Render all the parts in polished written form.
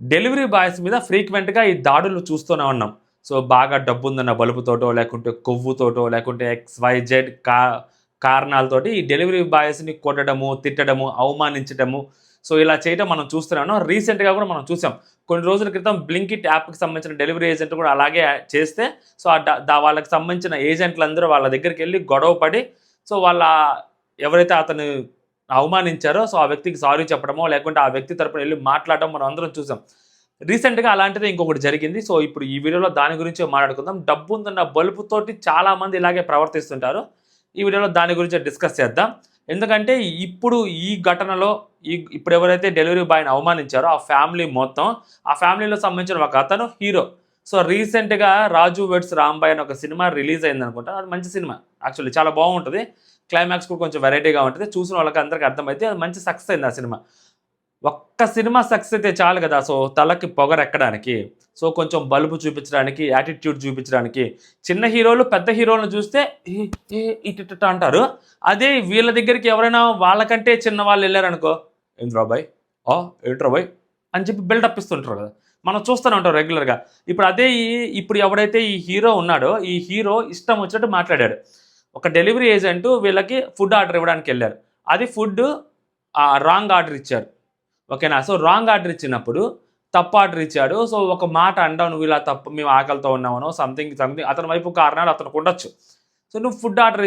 Delivery boys మీద ఫ్రీక్వెంట్గా ఈ దాడులు చూస్తూనే ఉన్నాం. సో బాగా డబ్బుందన్న బలుపుతోటో, లేకుంటే కొవ్వుతోటో, లేకుంటే XYZ కారణాలతోటి ఈ డెలివరీ బాయ్స్ని కొట్టడము, తిట్టడము, అవమానించడము, సో ఇలా చేయడం మనం చూస్తున్నాను. రీసెంట్గా కూడా మనం చూసాం. కొన్ని రోజుల క్రితం బ్లింకిట్ యాప్కి సంబంధించిన డెలివరీ ఏజెంట్ కూడా అలాగే చేస్తే, సో వాళ్ళకి సంబంధించిన ఏజెంట్లందరూ వాళ్ళ దగ్గరికి వెళ్ళి గొడవ పడి, సో వాళ్ళ ఎవరైతే అతను అవమానించారో సో ఆ వ్యక్తికి సారీ చెప్పడమో, లేకుంటే ఆ వ్యక్తి తరపున వెళ్ళి మాట్లాడడం మనం అందరం చూసాం. రీసెంట్గా అలాంటిదే ఇంకొకటి జరిగింది. సో ఇప్పుడు ఈ వీడియోలో దాని గురించే మాట్లాడుకుందాం. డబ్బు ఉందన్న బలుపుతోటి చాలామంది ఇలాగే ప్రవర్తిస్తుంటారు. ఈ వీడియోలో దాని గురించి డిస్కస్ చేద్దాం. ఎందుకంటే ఇప్పుడు ఈ ఘటనలో ఇప్పుడు ఎవరైతే డెలివరీ బాయ్ని అవమానించారో ఆ ఫ్యామిలీ మొత్తం, ఆ ఫ్యామిలీలో సంబంధించిన ఒక అతను హీరో. సో రీసెంట్గా రాజు వెడ్స్ రాంబాయ్ అని ఒక సినిమా రిలీజ్ అయింది అనుకుంటా. అది మంచి సినిమా, యాక్చువల్లీ చాలా బాగుంటుంది. క్లైమాక్స్ కూడా కొంచెం వెరైటీగా ఉంటుంది. చూసిన వాళ్ళకి అందరికీ అర్థమైతే అది మంచి సక్సెస్ అయింది ఆ సినిమా. ఒక్క సినిమా సక్సెస్ అయితే చాలు కదా సో తలకి పొగరెక్కడానికి, సో కొంచెం బలుపు చూపించడానికి, యాటిట్యూడ్ చూపించడానికి. చిన్న హీరోలు పెద్ద హీరోలను చూస్తే ఇటు అంటారు. అదే వీళ్ళ దగ్గరికి ఎవరైనా వాళ్ళకంటే చిన్న వాళ్ళు వెళ్ళారనుకో, ఏంద్రాబాయ్ ఏంట్రాబాయ్ అని చెప్పి బిల్డప్ ఇస్తుంటారు కదా, మనం చూస్తూనే ఉంటాం రెగ్యులర్గా. ఇప్పుడు అదే ఇప్పుడు ఎవడైతే ఈ హీరో ఉన్నాడో ఈ హీరో ఇష్టం వచ్చినట్టు మాట్లాడాడు. ఒక డెలివరీ ఏజెంట్ వీళ్ళకి ఫుడ్ ఆర్డర్ ఇవ్వడానికి వెళ్ళారు. అది ఫుడ్ రాంగ్ ఆర్డర్ ఇచ్చారు, ఓకేనా. సో రాంగ్ ఆర్డర్ ఇచ్చినప్పుడు తప్పు ఆర్డర్ ఇచ్చాడు. సో ఒక మాట అంటావు, నువ్వు ఇలా తప్పు, మేము ఆకలితో ఉన్నామనో సంథింగ్ అతని వైపు కారణాలు అతనికి ఉండొచ్చు. సో నువ్వు ఫుడ్ ఆర్డర్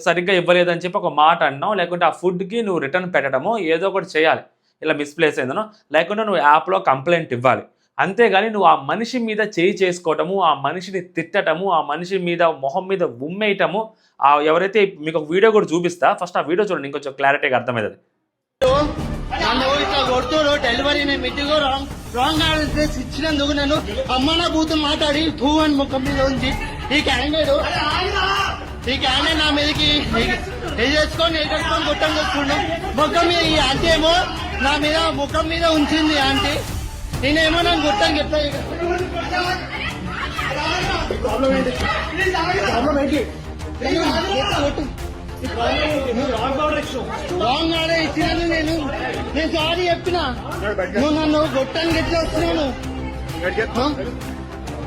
సరిగ్గా ఇవ్వలేదని చెప్పి ఒక మాట అన్నావు, లేకుంటే ఆ ఫుడ్కి నువ్వు రిటర్న్ పెట్టడమో ఏదో ఒకటి చేయాలి. ఇలా మిస్ప్లేస్ అయిందనో, లేకుంటే నువ్వు యాప్లో కంప్లైంట్ ఇవ్వాలి. అంతేగాని నువ్వు ఆ మనిషి మీద చేయి చేసుకోవటము, ఆ మనిషిని తిట్టటము, ఆ మనిషి మీద మొహం మీద ఉమ్మేయటము, ఎవరైతే మీకు ఒక వీడియో కూడా చూపిస్తా, ఫస్ట్ ఆ వీడియో చూడండి, ఇంకొంచెం క్లారిటీగా అర్థమవుతుంది. నన్ను ఇట్లా కొడుతుడు డెలివరీ నేను మెట్టిగో రాంగ్ ఆర్డర్ ఇచ్చినందుకు నన్ను అమ్మ నా బూతులు మాట్లాడి భూ అని ముఖం మీద ఉంచి ఈ క్యాండిడేట్ నా మీదకి వేసుకొని కొట్టం కొట్టుకుండు ముఖం మీద. ఈ ఆంటీ ఏమో నా మీద ముఖం మీద ఉంచింది ఆంటీ, నేనేమో నన్ను కొట్టాను. ఎట్లా రాంగ్ ఆర్డర్ ఇచ్చినాను నేను సారీ చెప్పినా. నువ్వు నన్ను గొట్టానికి ఎట్లా వస్తున్నావు?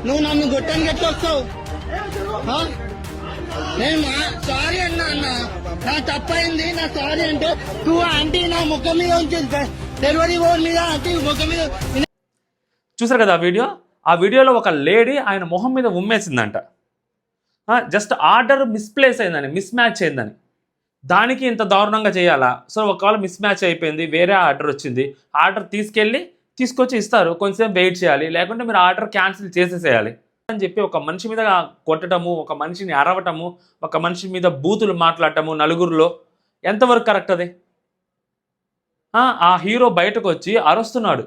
నువ్వు నన్ను గొట్టానికి ఎట్లా వస్తావు? నేను సారీ అన్నా నా తప్పైంది, నా సారీ అంటే నువ్వు ఆంటీ నా ముఖం మీద ఉంచింది, డెలివరీ బోర్డు మీద ఆంటీ ముఖం మీద. చూసారు కదా ఆ వీడియోలో ఒక లేడీ ఆయన మొహం మీద ఉమ్మేసిందంట. జస్ట్ ఆర్డర్ మిస్ప్లేస్ అయిందని, మిస్ మ్యాచ్ అయిందని, దానికి ఇంత దారుణంగా చేయాలా? సో ఒకవేళ మిస్ మ్యాచ్ అయిపోయింది, వేరే ఆర్డర్ వచ్చింది, ఆర్డర్ తీసుకొచ్చి ఇస్తారు, కొంచెం వెయిట్ చేయాలి, లేకుంటే మీరు ఆర్డర్ క్యాన్సిల్ చేసేసేయాలి అని చెప్పి ఒక మనిషి మీద కొట్టడము, ఒక మనిషిని అరవటము, ఒక మనిషి మీద బూతులు మాట్లాడటము నలుగురిలో ఎంతవరకు కరెక్ట్ అది? ఆ హీరో బయటకు వచ్చి అరుస్తున్నాడు,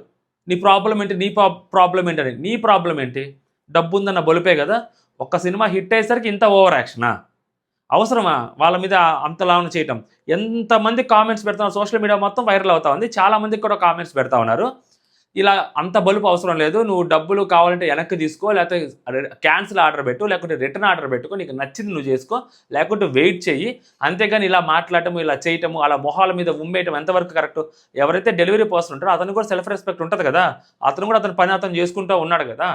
నీ ప్రాబ్లం ఏంటి, నీ ప్రాబ్లం ఏంటని. నీ ప్రాబ్లం ఏంటి? డబ్బు ఉందన్న బొలిపే కదా. ఒక్క సినిమా హిట్ అయ్యేసరికి ఇంత ఓవర్ యాక్షనా? అవసరమా వాళ్ళ మీద అంతలాగా చేయటం? ఎంతమంది కామెంట్స్ పెడతారు, సోషల్ మీడియా మొత్తం వైరల్ అవుతా ఉంది, చాలామందికి కూడా కామెంట్స్ పెడతా ఉన్నారు, ఇలా అంత బలుపు అవసరం లేదు, నువ్వు డబ్బులు కావాలంటే వెనక్కి తీసుకో, లేకపోతే క్యాన్సిల్ ఆర్డర్ పెట్టు, లేకుంటే రిటర్న్ ఆర్డర్ పెట్టుకో, నీకు నచ్చింది నువ్వు చేసుకో, లేకుంటే వెయిట్ చెయ్యి. అంతేగాని ఇలా మాట్లాడటము, ఇలా చేయటము, అలా మొహాల మీద ఉమ్మేయటం ఎంతవరకు కరెక్ట్? ఎవరైతే డెలివరీ పర్సన్ ఉంటారో అతను కూడా సెల్ఫ్ రెస్పెక్ట్ ఉంటుంది కదా, అతను కూడా అతని పని అతను చేసుకుంటూ ఉన్నాడు కదా.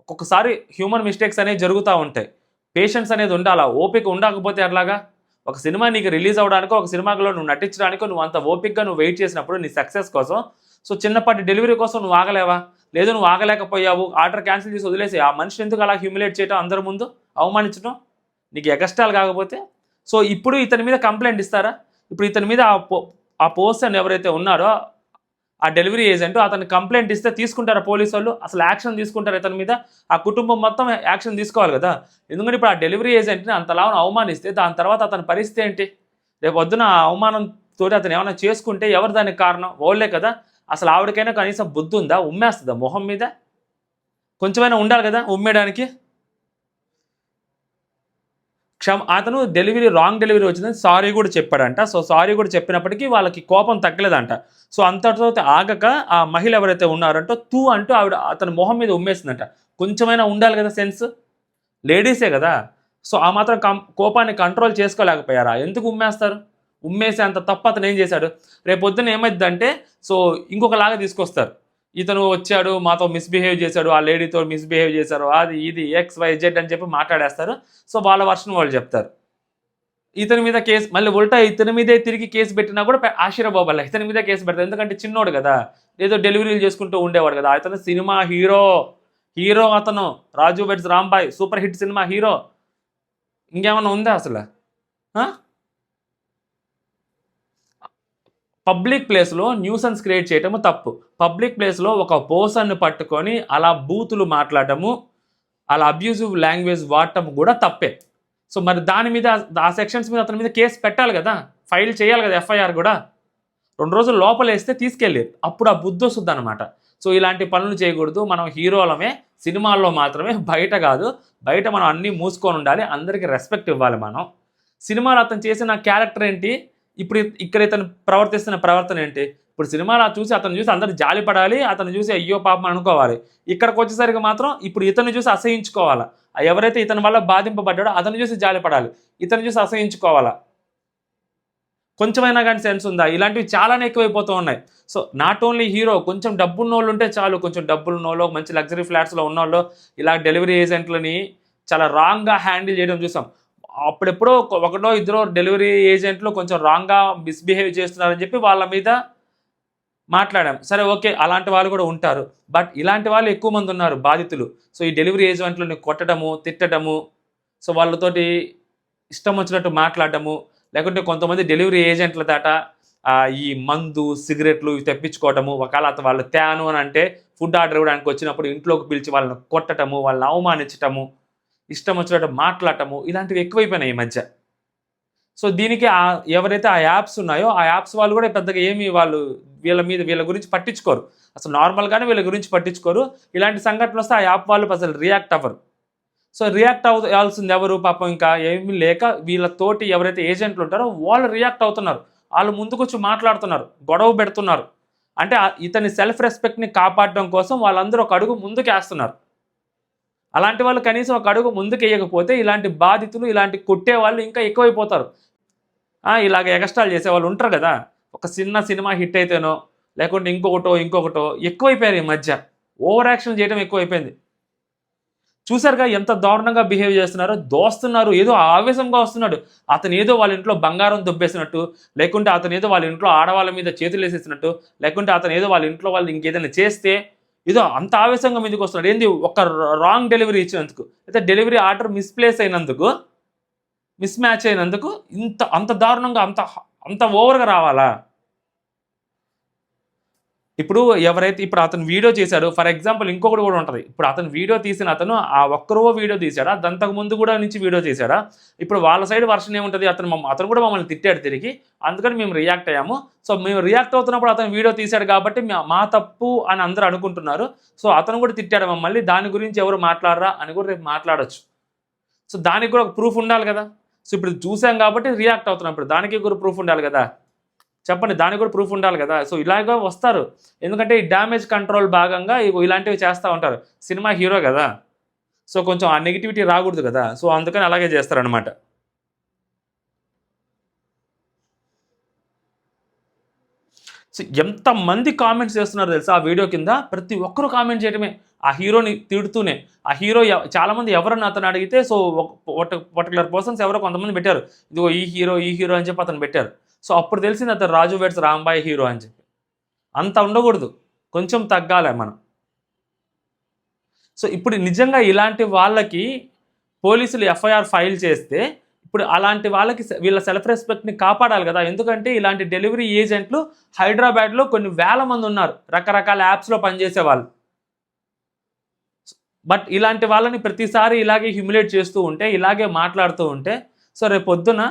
ఒక్కొక్కసారి హ్యూమన్ మిస్టేక్స్ అనేవి జరుగుతూ ఉంటాయి, పేషెన్స్ అనేది ఉండాలా. ఓపిక ఉండకపోతే ఎట్లాగా? ఒక సినిమా నీకు రిలీజ్ అవ్వడానికో, ఒక సినిమాలో నువ్వు నటించడానికో నువ్వు అంత ఓపికగా నువ్వు వెయిట్ చేసినప్పుడు నీ సక్సెస్ కోసం, సో చిన్నపాటి డెలివరీ కోసం నువ్వు ఆగలేవా? లేదు నువ్వు ఆగలేకపోయావు, ఆర్డర్ క్యాన్సిల్ చేసి వదిలేసి ఆ మనిషిని ఎందుకు అలా హ్యూమిలేట్ చేయటం, అందరి ముందు అవమానించడం నీకు ఎగస్టాలు కాకపోతే? సో ఇప్పుడు ఇతని మీద కంప్లైంట్ ఇస్తారా? ఇప్పుడు ఇతని మీద ఆ పర్సన్ ఎవరైతే ఉన్నారో ఆ డెలివరీ ఏజెంట్ అతను కంప్లైంట్ ఇస్తే తీసుకుంటారా పోలీసు వాళ్ళు? అసలు యాక్షన్ తీసుకుంటారు ఇతని మీద? ఆ కుటుంబం మొత్తం యాక్షన్ తీసుకోవాలి కదా. ఎందుకంటే ఇప్పుడు ఆ డెలివరీ ఏజెంట్ని అంతలా అవమానిస్తే దాని తర్వాత అతని పరిస్థితి ఏంటి? రేపు పొద్దున ఆ అవమానంతో అతను ఏమైనా చేసుకుంటే ఎవరు దానికి కారణం? వాళ్ళే కదా. అసలు ఆవిడకైనా కనీసం బుద్ధి ఉందా? ఉమ్మేస్తుందా మొహం మీద? కొంచెమైనా ఉండాలి కదా ఉమ్మేయడానికి. అతను రాంగ్ డెలివరీ వచ్చిందని సారీ కూడా చెప్పాడంట. సో సారీ కూడా చెప్పినప్పటికీ వాళ్ళకి కోపం తగ్గలేదంట. సో అంతటితో ఆగక ఆ మహిళ ఎవరైతే ఉన్నారంటో అంటూ అతని మొహం మీద ఉమ్మేసిందంట. కొంచెమైనా ఉండాలి కదా సెన్స్, లేడీసే కదా. సో ఆ మాత్రం కోపాన్ని కంట్రోల్ చేసుకోలేకపోయారా? ఎందుకు ఉమ్మేస్తారు? ఉమ్మేసే అంత తప్పు అతను ఏం చేశాడు? రేపు పొద్దున్న ఏమైందంటే సో ఇంకొకలాగా తీసుకొస్తారు. ఇతను వచ్చాడు మాతో మిస్బిహేవ్ చేశాడు, ఆ లేడీతో మిస్బిహేవ్ చేశారు, అది ఇది XYZ అని చెప్పి మాట్లాడేస్తారు. సో వాళ్ళ వర్షన్ వాళ్ళు చెప్తారు. ఇతని మీద కేసు మళ్ళీ ఉల్టా ఇతని మీదే తిరిగి కేసు పెట్టినా కూడా ఆశీర్బాబు ఇతని మీద కేసు పెడతారు. ఎందుకంటే చిన్నోడు కదా, ఏదో డెలివరీలు చేసుకుంటూ ఉండేవాడు కదా. అతను సినిమా హీరో అతను Raju weds Rambai super hit cinema hero. ఇంకేమన్నా ఉందా అసలు? పబ్లిక్ ప్లేస్లో న్యూసెన్స్ క్రియేట్ చేయటము తప్పు. పబ్లిక్ ప్లేస్లో ఒక పర్సన్ను పట్టుకొని అలా బూతులు మాట్లాడటము, అలా అబ్యూజివ్ లాంగ్వేజ్ వాడటం కూడా తప్పే. సో మరి దాని మీద ఆ సెక్షన్స్ మీద అతని మీద కేసు పెట్టాలి కదా, ఫైల్ చేయాలి కదా, FIR కూడా. 2 రోజులు లోపల వేస్తే తీసుకెళ్ళి అప్పుడు ఆ బుద్ధి వస్తుంది అనమాట. సో ఇలాంటి పనులు చేయకూడదు. మనం హీరోలమే సినిమాల్లో మాత్రమే, బయట కాదు. బయట మనం అన్నీ మూసుకొని ఉండాలి, అందరికీ రెస్పెక్ట్ ఇవ్వాలి మనం. సినిమాలో అతను చేసిన క్యారెక్టర్ ఏంటి, ఇప్పుడు ఇక్కడ ఇతను ప్రవర్తిస్తున్న ప్రవర్తన ఏంటి? ఇప్పుడు సినిమాలో అతను చూసి అందరు జాలి పడాలి, అతను చూసి అయ్యో పాపం అనుకోవాలి. ఇక్కడికి వచ్చేసరికి మాత్రం ఇప్పుడు ఇతను చూసి అసహించుకోవాలా. ఎవరైతే ఇతని వల్ల బాధింపబడ్డాడో అతను చూసి జాలి పడాలి, ఇతను చూసి అసహించుకోవాలా. కొంచెమైనా కానీ సెన్స్ ఉందా? ఇలాంటివి చాలానే ఎక్కువైపోతూ ఉన్నాయి. సో నాట్ ఓన్లీ హీరో, కొంచెం డబ్బున్న వాళ్ళు ఉంటే చాలు, కొంచెం డబ్బులున్న వాళ్ళు, మంచి లగ్జరీ ఫ్లాట్స్లో ఉన్న వాళ్ళు ఇలా డెలివరీ ఏజెంట్లని చాలా రాంగ్గా హ్యాండిల్ చేయడం చూసాం. అప్పుడెప్పుడో ఒకటో ఇద్దరు డెలివరీ ఏజెంట్లు కొంచెం రాంగ్గా మిస్బిహేవ్ చేస్తున్నారని చెప్పి వాళ్ళ మీద మాట్లాడాం. సరే ఓకే, అలాంటి వాళ్ళు కూడా ఉంటారు. బట్ ఇలాంటి వాళ్ళు ఎక్కువ మంది ఉన్నారు బాధితులు. సో ఈ డెలివరీ ఏజెంట్లని కొట్టడము, తిట్టడము, సో వాళ్ళతోటి ఇష్టం వచ్చినట్టు మాట్లాడటము, లేకుంటే కొంతమంది డెలివరీ ఏజెంట్ల దాట ఈ మందు సిగరెట్లు ఇవి తెప్పించుకోవటము, ఒకవేళ వాళ్ళు తేను అని అంటే ఫుడ్ ఆర్డర్ ఇవ్వడానికి వచ్చినప్పుడు ఇంట్లోకి పిలిచి వాళ్ళని కొట్టటము, వాళ్ళని అవమానించటము, ఇష్టం వచ్చినట్టు మాట్లాడటము, ఇలాంటివి ఎక్కువైపోయినాయి ఈ మధ్య. సో దీనికి ఎవరైతే ఆ యాప్స్ ఉన్నాయో ఆ యాప్స్ వాళ్ళు కూడా పెద్దగా ఏమి వాళ్ళు వీళ్ళ గురించి పట్టించుకోరు. అసలు నార్మల్గానే వీళ్ళ గురించి పట్టించుకోరు. ఇలాంటి సంఘటనలు వస్తే ఆ యాప్ వాళ్ళు అసలు రియాక్ట్ అవ్వరు. సో రియాక్ట్ అవ్వాల్సింది ఎవరు? పాపం ఇంకా ఏమీ లేక వీళ్ళతోటి ఎవరైతే ఏజెంట్లు ఉంటారో వాళ్ళు రియాక్ట్ అవుతున్నారు. వాళ్ళు ముందుకొచ్చి మాట్లాడుతున్నారు, గొడవ పెడుతున్నారు. అంటే ఇతని సెల్ఫ్ రెస్పెక్ట్ని కాపాడడం కోసం వాళ్ళందరూ ఒక అడుగు ముందుకు వేస్తున్నారు. అలాంటి వాళ్ళు కనీసం ఒక అడుగు ముందుకు వేయకపోతే ఇలాంటి బాధితులు, ఇలాంటి కొట్టే వాళ్ళు ఇంకా ఎక్కువైపోతారు. ఇలాగ ఎగస్ట్రాలు చేసేవాళ్ళు ఉంటారు కదా, ఒక చిన్న సినిమా హిట్ అయితేనో లేకుంటే ఇంకొకటో ఎక్కువైపోయారు. ఈ మధ్య ఓవర్ యాక్షన్ చేయడం ఎక్కువైపోయింది. చూసారుగా ఎంత దారుణంగా బిహేవ్ చేస్తున్నారో, దోస్తున్నారు, ఏదో ఆవేశంగా వస్తున్నాడు. అతను ఏదో వాళ్ళ ఇంట్లో బంగారం దొబ్బేసినట్టు, లేకుంటే అతను ఏదో వాళ్ళ ఇంట్లో ఆడవాళ్ళ మీద చేతులు వేసేసినట్టు, లేకుంటే అతను ఏదో వాళ్ళ ఇంట్లో వాళ్ళు ఇంకేదైనా చేస్తే ఏదో అంత ఆవేశంగా మీదకి వస్తున్నాడు. ఏంది, ఒక రాంగ్ డెలివరీ ఇచ్చినందుకు, అయితే డెలివరీ ఆర్డర్ మిస్ప్లేస్ అయినందుకు, మిస్ మ్యాచ్ అయినందుకు అంత దారుణంగా అంత ఓవర్గా రావాలా? ఇప్పుడు అతను వీడియో చేశాడు, ఫర్ ఎగ్జాంపుల్ ఇంకొకటి కూడా ఉంటుంది. ఇప్పుడు అతను వీడియో తీసిన అతను ఆ ఒక్కరో వీడియో తీశాడా, అంతకు ముందు కూడా నుంచి వీడియో చేశాడా? ఇప్పుడు వాళ్ళ సైడ్ వర్షన్ ఏముంటుంది? అతను కూడా మమ్మల్ని తిట్టాడు తిరిగి, అందుకని మేము రియాక్ట్ అయ్యాము. సో మేము రియాక్ట్ అవుతున్నప్పుడు అతను వీడియో తీశాడు కాబట్టి మా తప్పు అని అందరూ అనుకుంటున్నారు. సో అతను కూడా తిట్టాడు మమ్మల్ని, దాని గురించి ఎవరు మాట్లాడరా అని కూడా రేపు మాట్లాడచ్చు. సో దానికి కూడా ఒక ప్రూఫ్ ఉండాలి కదా. సో ఇప్పుడు చూసాం కాబట్టి రియాక్ట్ అవుతున్నాం, ఇప్పుడు దానికి కూడా ప్రూఫ్ ఉండాలి కదా. చెప్పండి, దానికి కూడా ప్రూఫ్ ఉండాలి కదా. సో ఇలాగ వస్తారు, ఎందుకంటే ఈ డ్యామేజ్ కంట్రోల్ భాగంగా ఇలాంటివి చేస్తూ ఉంటారు. సినిమా హీరో కదా, సో కొంచెం ఆ నెగిటివిటీ రాకూడదు కదా, సో అందుకని అలాగే చేస్తారనమాట. సో ఎంతమంది కామెంట్స్ చేస్తున్నారు తెలుసా ఆ వీడియో కింద? ప్రతి ఒక్కరూ కామెంట్ చేయడమే, ఆ హీరోని తిడుతూనే. ఆ హీరో చాలామంది ఎవరన్నా అతను అడిగితే, సో పర్టికులర్ పర్సన్స్ ఎవరో కొంతమంది పెట్టారు, ఇదిగో ఈ హీరో అని చెప్పి అతను పెట్టారు. సో అప్పుడు తెలిసింది అతను రాజు వెడ్స్ రాంబాయ్ హీరో అని చెప్పి. అంత ఉండకూడదు, కొంచెం తగ్గాలి మనం. సో ఇప్పుడు నిజంగా ఇలాంటి వాళ్ళకి పోలీసులు FIR ఫైల్ చేస్తే, ఇప్పుడు అలాంటి వాళ్ళకి వీళ్ళ సెల్ఫ్ రెస్పెక్ట్ని కాపాడాలి కదా. ఎందుకంటే ఇలాంటి డెలివరీ ఏజెంట్లు హైదరాబాద్లో కొన్ని వేల మంది ఉన్నారు, రకరకాల యాప్స్లో పనిచేసే వాళ్ళు. బట్ ఇలాంటి వాళ్ళని ప్రతిసారి ఇలాగే హ్యూమిలేట్ చేస్తూ ఉంటే, ఇలాగే మాట్లాడుతూ ఉంటే, సో రేపు పొద్దున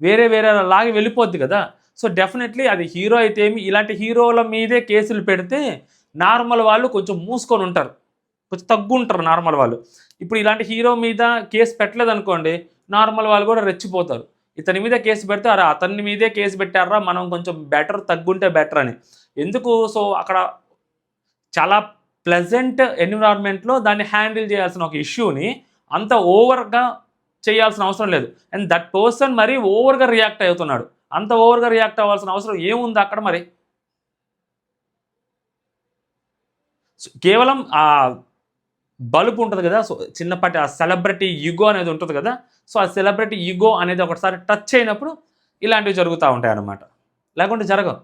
వేరే లాగే వెళ్ళిపోద్ది కదా. సో డెఫినెట్లీ అది హీరో అయితే ఏమి, ఇలాంటి హీరోల మీదే కేసులు పెడితే నార్మల్ వాళ్ళు కొంచెం మూసుకొని ఉంటారు, కొంచెం తగ్గుంటారు నార్మల్ వాళ్ళు. ఇప్పుడు ఇలాంటి హీరో మీద కేసు పెట్టలేదు అనుకోండి, నార్మల్ వాళ్ళు కూడా రెచ్చిపోతారు. ఇతని మీద కేసు పెడితే అరే అతని మీదే కేసు పెట్టారా, మనం కొంచెం తగ్గుంటే బెటర్ అని. ఎందుకు? సో అక్కడ చాలా ప్లెజెంట్ ఎన్విరాన్మెంట్లో దాన్ని హ్యాండిల్ చేయాల్సిన ఒక ఇష్యూని అంత ఓవర్గా చేయాల్సిన అవసరం లేదు. అండ్ దట్ పర్సన్ మరీ ఓవర్గా రియాక్ట్ అవుతున్నాడు. అంత ఓవర్గా రియాక్ట్ అవ్వాల్సిన అవసరం ఏముంది అక్కడ మరి? కేవలం ఆ బలుపు ఉంటుంది కదా, సో చిన్నపాటి ఆ సెలబ్రిటీ ఈగో అనేది ఉంటుంది కదా, సో ఆ సెలబ్రిటీ ఈగో అనేది ఒకసారి టచ్ అయినప్పుడు ఇలాంటివి జరుగుతూ ఉంటాయి అన్నమాట, లేకుంటే జరగవు.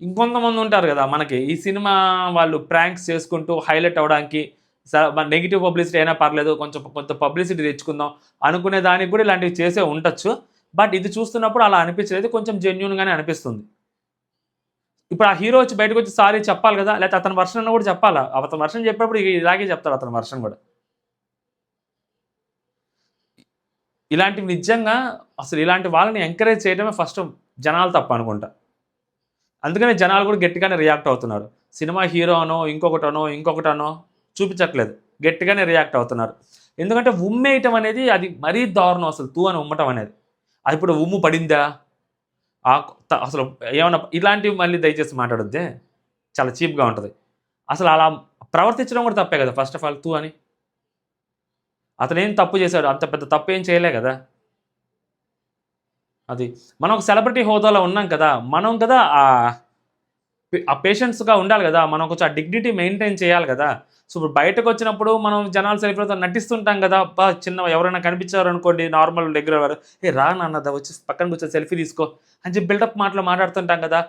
ఇంకొంతమంది ఉంటారు కదా మనకి ఈ సినిమా వాళ్ళు ప్రాంక్స్ చేసుకుంటూ హైలైట్ అవ్వడానికి నెగిటివ్ పబ్లిసిటీ అయినా పర్లేదు, కొంత పబ్లిసిటీ తెచ్చుకుందాం అనుకునే దానికి కూడా ఇలాంటివి చేసే ఉండొచ్చు. బట్ ఇది చూస్తున్నప్పుడు అలా అనిపించలేదు, కొంచెం జెన్యున్గానే అనిపిస్తుంది. ఇప్పుడు ఆ హీరో వచ్చి బయటకు వచ్చి సారీ చెప్పాలి కదా, లేకపోతే అతని వర్షన్ అన్న కూడా చెప్పాలా. అతని వర్షన్ చెప్పినప్పుడు ఇలాగే చెప్తాడు అతని వర్షన్ కూడా. ఇలాంటివి నిజంగా అసలు ఇలాంటి వాళ్ళని ఎంకరేజ్ చేయడమే ఫస్ట్ జనాలు తప్ప అనుకుంటా. అందుకనే జనాలు కూడా గట్టిగానే రియాక్ట్ అవుతున్నారు. సినిమా హీరోనో ఇంకొకటనో చూపించట్లేదు, గట్టిగానే రియాక్ట్ అవుతున్నారు. ఎందుకంటే ఉమ్మేయటం అనేది అది మరీ దారుణం అసలు. తూ అని ఉమ్మటం అనేది, అది ఇప్పుడు ఉమ్ము పడిందా అసలు ఏమన్నా ఇలాంటివి మళ్ళీ దయచేసి మాట్లాడొద్దే, చాలా చీప్గా ఉంటుంది. అసలు అలా ప్రవర్తించడం కూడా తప్పే కదా ఫస్ట్ ఆఫ్ ఆల్. తూ అని అతను ఏం తప్పు చేశాడు, అంత పెద్ద తప్పు ఏం చేయలే కదా. అది మనం ఒక సెలబ్రిటీ హోదాలో ఉన్నాం కదా, మనం కదా ఆ పేషెన్స్గా ఉండాలి కదా, మనం కొంచెం ఆ డిగ్నిటీ మెయింటైన్ చేయాలి కదా. సో ఇప్పుడు బయటకు వచ్చినప్పుడు మనం జనాలు సెలబ్రిటీతో నటిస్తుంటాం కదా, చిన్న ఎవరైనా కనిపించారు అనుకోండి నార్మల్ రెగ్యులర్ వారు, ఏ రా నాన్న వచ్చి పక్కన కూర్చొని సెల్ఫీ తీసుకో అని చెప్పి బిల్డప్ మాటలు మాట్లాడుతుంటాం కదా.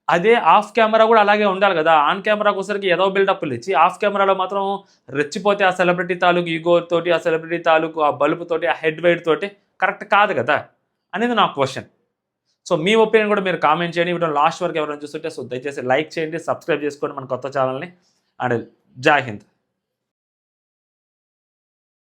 అదే ఆఫ్ కెమెరా కూడా అలాగే ఉండాలి కదా. ఆన్ కెమెరాకి వచ్చరికి ఏదో బిల్డప్లు ఇచ్చి ఆఫ్ కెమెరాలో మాత్రం రెచ్చిపోతే ఆ సెలబ్రిటీ తాలూకు ఈగో తోటి, ఆ సెలబ్రిటీ తాలూకు ఆ బలుపుతోటి, ఆ హెడ్ వెయిట్ తోటి కరెక్ట్ కాదు కదా అనేది నా క్వశ్చన్. సో మీ ఒపీనియన్ కూడా మీరు కామెంట్ చేయండి. వీడియో లాస్ట్ వరకు ఎవరైనా చూస్తుంటే సో దయచేసి లైక్ చేయండి, సబ్స్క్రైబ్ చేసుకోండి మన కొత్త ఛానల్ని. అండ్ జై హింద్.